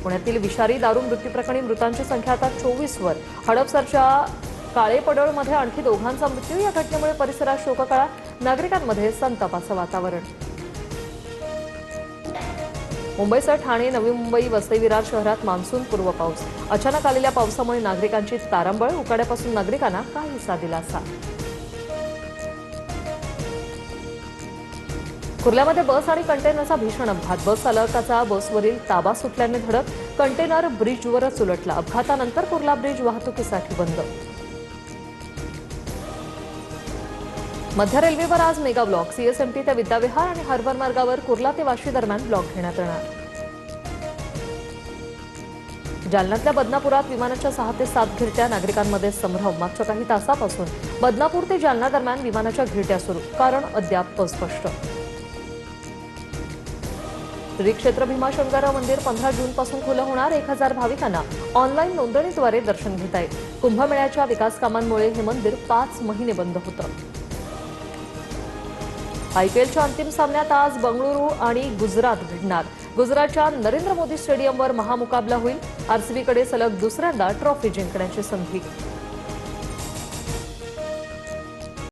पुण्यातील विषारी दारू मृत्यूप्रकरणी मृतांची संख्या आता 24 वर. हडपसरच्या काळेपडळमध्ये आणखी दोघांचा मृत्यू. या घटनेमुळे परिसरात शोककळा, नागरिकांमध्ये संतापाचं वातावरण. मुंबईसह ठाणे, नवी मुंबई, वसई विरार शहरात मान्सूनपूर्व पाऊस. अचानक आलेल्या पावसामुळे नागरिकांची तारांबळ, उकाड्यापासून नागरिकांना काहीसा दिलासा. कुर्ल्यामध्ये बस आणि कंटेनरचा भीषण अपघात. बस चालकाचा बसवरील ताबा सुटल्याने धडक, कंटेनर ब्रिजवरच उलटला. अपघातानंतर कुर्ला ब्रिज वाहतुकीसाठी बंद. मध्य रेल्वेवर आज मेगा ब्लॉक. सीएसएमटी ते विद्याविहार आणि हार्बर मार्गावर कुर्ला ते वाशी दरम्यान ब्लॉक घेण्यात येणार. जालन्यातल्या बदनापुरात विमानाच्या 6 ते 7 घिरट्या, नागरिकांमध्ये संभ्रम. मागच्या काही तासापासून बदनापूर ते जालना दरम्यान विमानाच्या घिरट्या सुरू, कारण अद्याप अस्पष्ट. श्री क्षेत्र भीमाशंकर मंदिर 15 जूनपासून खुलं होणार. 1000 भाविकांना ऑनलाईन नोंदणीद्वारे दर्शन घेता येईल. कुंभमेळ्याच्या विकास कामांमुळे हे मंदिर 5 महिने बंद होतं. आयपीएलच्या अंतिम सामन्यात आज बंगळुरू आणि गुजरात भिडणार. गुजरातच्या नरेंद्र मोदी स्टेडियमवर महामुकाबला होईल. आरसीबीकडे सलग दुसऱ्यांदा ट्रॉफी जिंकण्याची संधी.